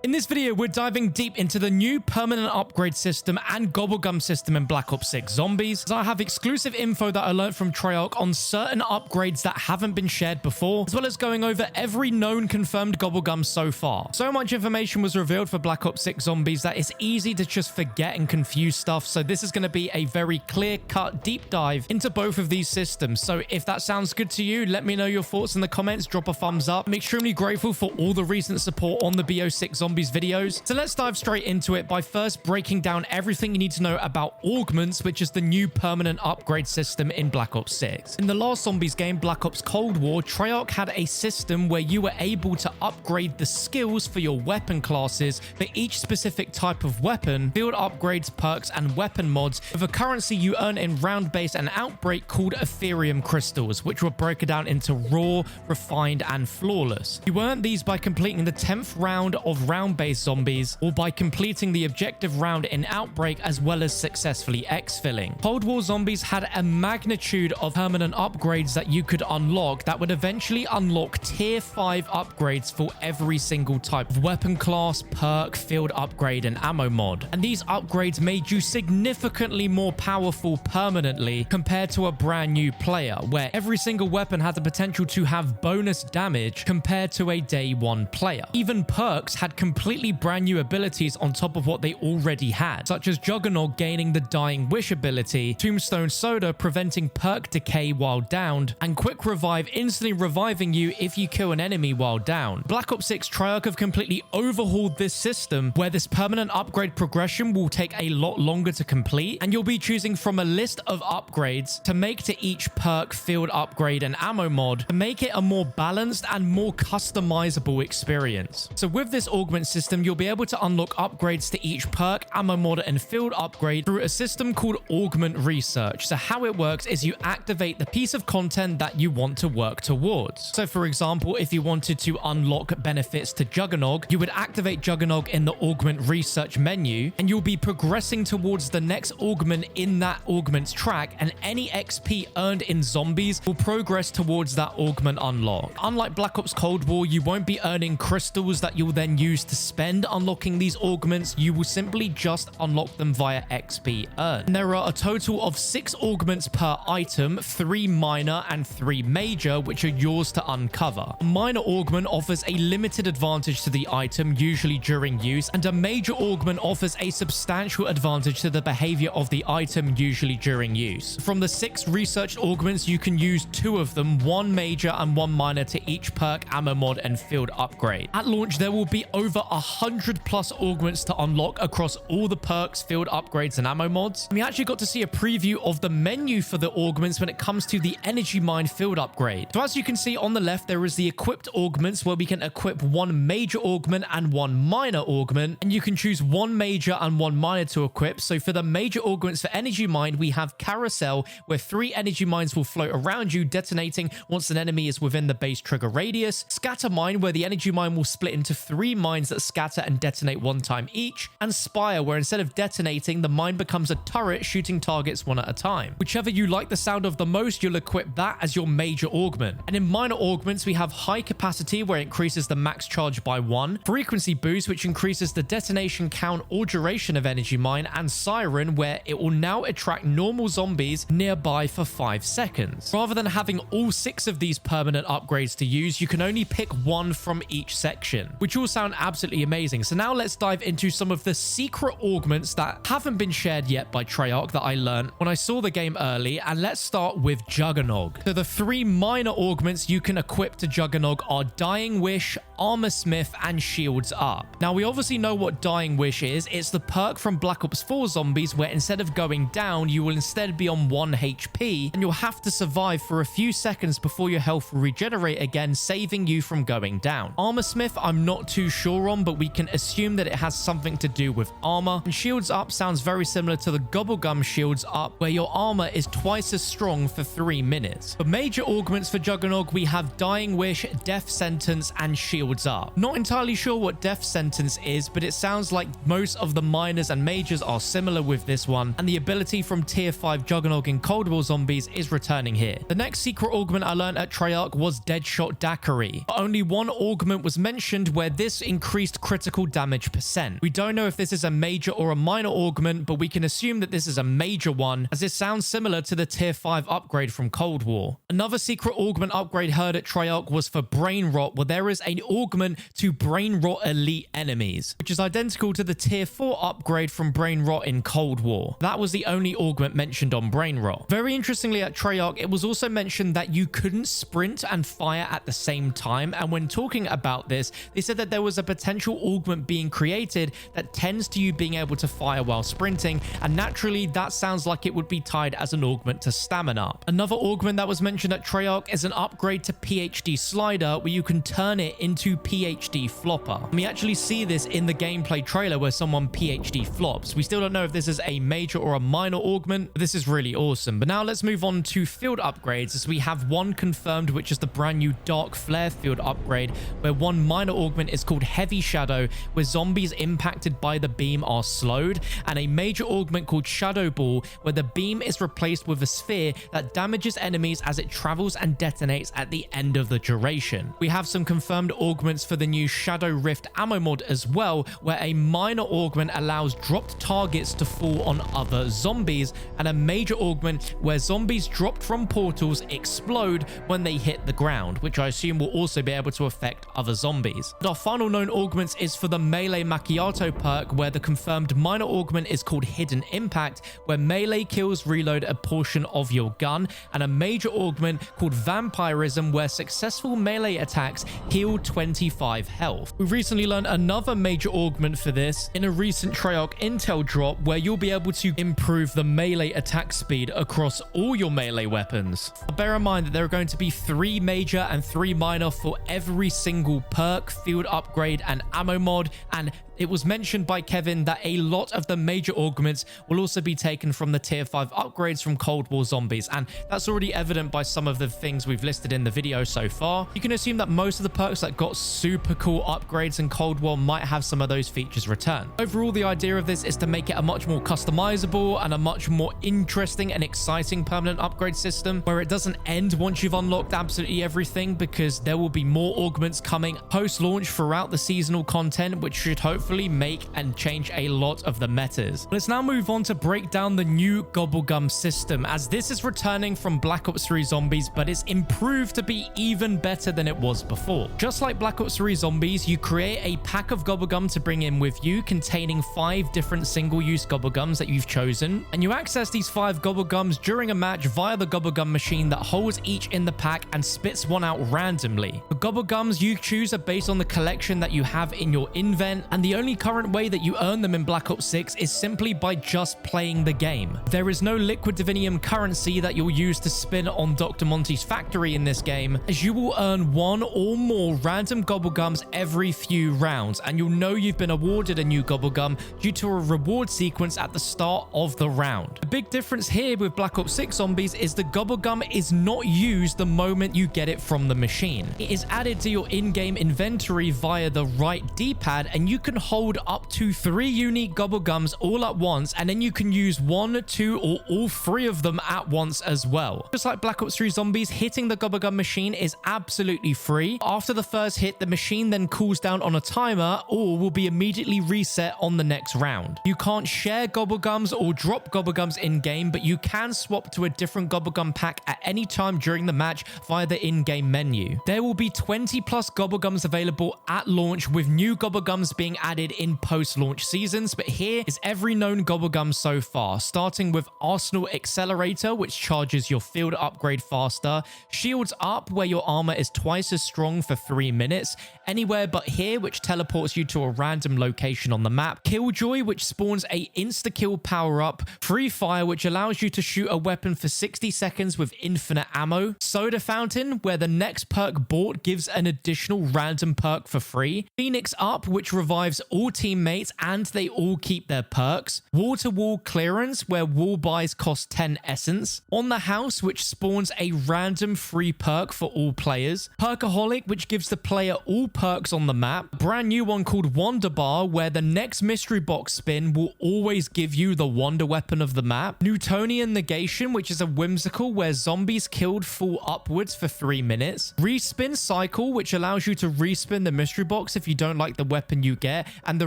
In this video, we're diving deep into the new permanent upgrade system and Gobblegum system in Black Ops 6 Zombies, as I have exclusive info that I learned from Treyarch on certain upgrades that haven't been shared before, as well as going over every known confirmed Gobblegum so far. So much information was revealed for Black Ops 6 Zombies that it's easy to just forget and confuse stuff, so this is going to be a very clear-cut deep dive into both of these systems. So if that sounds good to you, let me know your thoughts in the comments, drop a thumbs up. I'm extremely grateful for all the recent support on the BO6 Zombies videos. So let's dive straight into it by first breaking down everything you need to know about Augments, which is the new permanent upgrade system in Black Ops 6. In the last Zombies game, Black Ops Cold War, Treyarch had a system where you were able to upgrade the skills for your weapon classes for each specific type of weapon, field upgrades, perks, and weapon mods with a currency you earn in round-based and outbreak called Ethereum crystals, which were broken down into raw, refined, and flawless. You earned these by completing the 10th round of round-based zombies, or by completing the objective round in Outbreak, as well as successfully exfilling. Cold War Zombies had a magnitude of permanent upgrades that you could unlock that would eventually unlock tier 5 upgrades for every single type of weapon class, perk, field upgrade, and ammo mod. And these upgrades made you significantly more powerful permanently compared to a brand new player, where every single weapon had the potential to have bonus damage compared to a day 1 player. Even perks had completely brand new abilities on top of what they already had, such as Juggernaut gaining the Dying Wish ability, Tombstone Soda preventing perk decay while downed, and Quick Revive instantly reviving you if you kill an enemy while down. Black Ops 6 Treyarch have completely overhauled this system, where this permanent upgrade progression will take a lot longer to complete, and you'll be choosing from a list of upgrades to make to each perk, field upgrade, and ammo mod to make it a more balanced and more customizable experience. So with this augment system, you'll be able to unlock upgrades to each perk, ammo mod, and field upgrade through a system called Augment Research. So how it works is you activate the piece of content that you want to work towards. So for example, if you wanted to unlock benefits to Juggernaut, you would activate Juggernaut in the Augment Research menu, and you'll be progressing towards the next augment in that augment's track, and any XP earned in zombies will progress towards that augment unlock. Unlike Black Ops Cold War, you won't be earning crystals that you'll then use to spend unlocking these augments. You will simply just unlock them via XP earned. And there are a total of 6 augments per item, 3 minor and 3 major, which are yours to uncover. A minor augment offers a limited advantage to the item, usually during use, and a major augment offers a substantial advantage to the behavior of the item, usually during use. From the 6 researched augments, you can use 2 of them, 1 major and 1 minor to each perk, ammo mod, and field upgrade. At launch, there will be over 100 plus augments to unlock across all the perks, field upgrades, and ammo mods. And we actually got to see a preview of the menu for the augments when it comes to the energy mine field upgrade. So as you can see on the left, there is the equipped augments, where we can equip 1 major augment and 1 minor augment, and you can choose 1 major and 1 minor to equip. So for the major augments for energy mine, we have Carousel, where 3 energy mines will float around you, detonating once an enemy is within the base trigger radius. Scatter mine, where the energy mine will split into 3 mines that scatter and detonate 1 time each. And Spire, where instead of detonating, the mine becomes a turret shooting targets 1 at a time. Whichever you like the sound of the most, you'll equip that as your major augment. And in minor augments, we have High Capacity, where it increases the max charge by 1, Frequency Boost, which increases the detonation count or duration of energy mine, and Siren, where it will now attract normal zombies nearby for 5 seconds. Rather than having all 6 of these permanent upgrades to use, you can only pick 1 from each section, which all sound absolutely amazing. So now let's dive into some of the secret augments that haven't been shared yet by Treyarch that I learned when I saw the game early, and let's start with Juggernaut. So the 3 minor augments you can equip to Juggernaut are Dying Wish, Armor Smith, and Shields Up. Now we obviously know what Dying Wish is. It's the perk from Black Ops 4 Zombies, where instead of going down, you will instead be on 1 HP, and you'll have to survive for a few seconds before your health will regenerate again, saving you from going down. Armor Smith, I'm not too sure on, but we can assume that it has something to do with armor. And Shields Up sounds very similar to the Gobblegum Shields Up, where your armor is twice as strong for 3 minutes. For major augments for Juggernaut, we have Dying Wish, Death Sentence, and Shields Up. Not entirely sure what Death Sentence is, but it sounds like most of the minors and majors are similar with this one, and the ability from tier 5 Juggernaut in Cold War Zombies is returning here. The next secret augment I learned at Treyarch was Deadshot Daiquiri. Only one augment was mentioned, where this increases increased critical damage percent. We don't know if this is a major or a minor augment, but we can assume that this is a major one, as this sounds similar to the tier 5 upgrade from Cold War. Another secret augment upgrade heard at Treyarch was for brain rot, where there is an augment to brain rot elite enemies, which is identical to the tier 4 upgrade from brain rot in Cold War. That was the only augment mentioned on brain rot. Very interestingly, at Treyarch, it was also mentioned that you couldn't sprint and fire at the same time, and when talking about this, they said that there was a potential augment being created that tends to you being able to fire while sprinting, and naturally that sounds like it would be tied as an augment to stamina up. Another augment that was mentioned at Treyarch is an upgrade to PhD slider, where you can turn it into PhD flopper. And we actually see this in the gameplay trailer where someone PhD flops. We still don't know if this is a major or a minor augment, but this is really awesome. But now let's move on to field upgrades, as we have one confirmed, which is the brand new Dark Flare field upgrade, where one minor augment is called Heavy Shadow, where zombies impacted by the beam are slowed, and a major augment called Shadow Ball, where the beam is replaced with a sphere that damages enemies as it travels and detonates at the end of the duration. We have some confirmed augments for the new Shadow Rift ammo mod as well, where a minor augment allows dropped targets to fall on other zombies, and a major augment where zombies dropped from portals explode when they hit the ground, which I assume will also be able to affect other zombies. But our final known augments is for the Melee Macchiato perk, where the confirmed minor augment is called Hidden Impact, where melee kills reload a portion of your gun, and a major augment called Vampirism, where successful melee attacks heal 25 health. We recently learned another major augment for this in a recent Treyarch intel drop, where you'll be able to improve the melee attack speed across all your melee weapons. Bear in mind that there are going to be 3 major and 3 minor for every single perk, field upgrade, and ammo mod, and it was mentioned by Kevin that a lot of the major augments will also be taken from the tier 5 upgrades from Cold War Zombies, and that's already evident by some of the things we've listed in the video so far. You can assume that most of the perks that got super cool upgrades in Cold War might have some of those features return. Overall, the idea of this is to make it a much more customizable and a much more interesting and exciting permanent upgrade system, where it doesn't end once you've unlocked absolutely everything, because there will be more augments coming post-launch throughout the seasonal content, which should hopefully make and change a lot of the metas. Let's now move on to break down the new Gobblegum system, as this is returning from Black Ops 3 Zombies, but it's improved to be even better than it was before. Just like Black Ops 3 Zombies, you create a pack of Gobblegum to bring in with you, containing 5 different single-use Gobblegums that you've chosen, and you access these 5 Gobblegums during a match via the Gobblegum machine that holds each in the pack and spits one out randomly. The Gobblegums you choose are based on the collection that you have in your invent, and the only current way that you earn them in Black Ops 6 is simply by just playing the game. There is no liquid divinium currency that you'll use to spin on Dr. Monty's factory in this game, as you will earn 1 or more random Gobblegums every few rounds, and you'll know you've been awarded a new Gobblegum due to a reward sequence at the start of the round. The big difference here with Black Ops 6 Zombies is the Gobblegum is not used the moment you get it from the machine. It is added to your in-game inventory via the right D-pad, and you can hold up to 3 unique Gobblegums all at once, and then you can use 1, 2, or all 3 of them at once as well. Just like Black Ops 3 Zombies, hitting the Gobblegum machine is absolutely free. After the first hit, the machine then cools down on a timer or will be immediately reset on the next round. You can't share Gobblegums or drop Gobblegums in-game, but you can swap to a different Gobblegum pack at any time during the match via the in-game menu. There will be 20 plus Gobblegums available at launch, with new Gobblegums being added in post-launch seasons, but here is every known Gobblegum so far, starting with Arsenal Accelerator, which charges your field upgrade faster, Shields Up, where your armor is twice as strong for 3 minutes, Anywhere But Here, which teleports you to a random location on the map, Killjoy, which spawns a insta-kill power-up, Free Fire, which allows you to shoot a weapon for 60 seconds with infinite ammo, Soda Fountain, where the next perk bought gives an additional random perk for free, Phoenix Up, which revives all teammates, and they all keep their perks. Wall-to-wall clearance, where wall buys cost 10 essence. On the house, which spawns a random free perk for all players. Perkaholic, which gives the player all perks on the map. Brand new one called Wonder Bar, where the next mystery box spin will always give you the wonder weapon of the map. Newtonian Negation, which is a whimsical where zombies killed fall upwards for 3 minutes. Respin Cycle, which allows you to respin the mystery box if you don't like the weapon you get, and the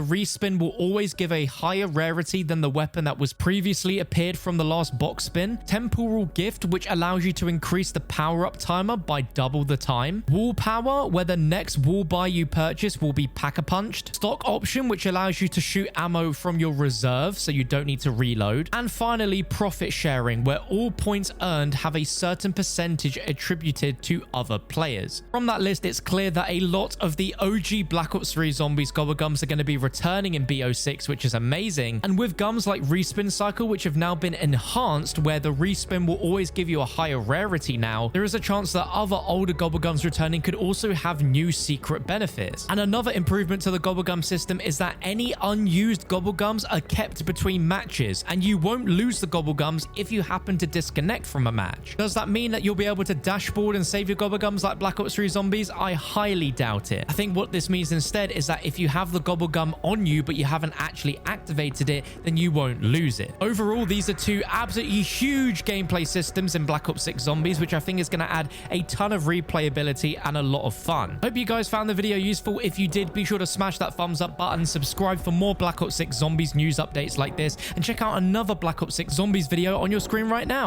respin will always give a higher rarity than the weapon that was previously appeared from the last box spin. Temporal Gift, which allows you to increase the power-up timer by double the time. Wall Power, where the next wall buy you purchase will be Pack-a-Punched. Stock Option, which allows you to shoot ammo from your reserve so you don't need to reload. And finally, Profit Sharing, where all points earned have a certain percentage attributed to other players. From that list, it's clear that a lot of the OG Black Ops 3 Zombies Gobblegums are going to be returning in BO6, which is amazing. And with gums like Respin Cycle, which have now been enhanced, where the respin will always give you a higher rarity now, there is a chance that other older Gobblegums returning could also have new secret benefits. And another improvement to the Gobblegum system is that any unused Gobblegums are kept between matches, and you won't lose the Gobblegums if you happen to disconnect from a match. Does that mean that you'll be able to dashboard and save your Gobblegums like Black Ops 3 Zombies? I highly doubt it. I think what this means instead is that if you have the Gobblegum on you but you haven't actually activated it, then you won't lose it. Overall, these are two absolutely huge gameplay systems in Black Ops 6 Zombies, which I think is going to add a ton of replayability and a lot of fun. Hope you guys found the video useful. If you did, be sure to smash that thumbs up button, subscribe for more Black Ops 6 Zombies news updates like this, and check out another Black Ops 6 Zombies video on your screen right now.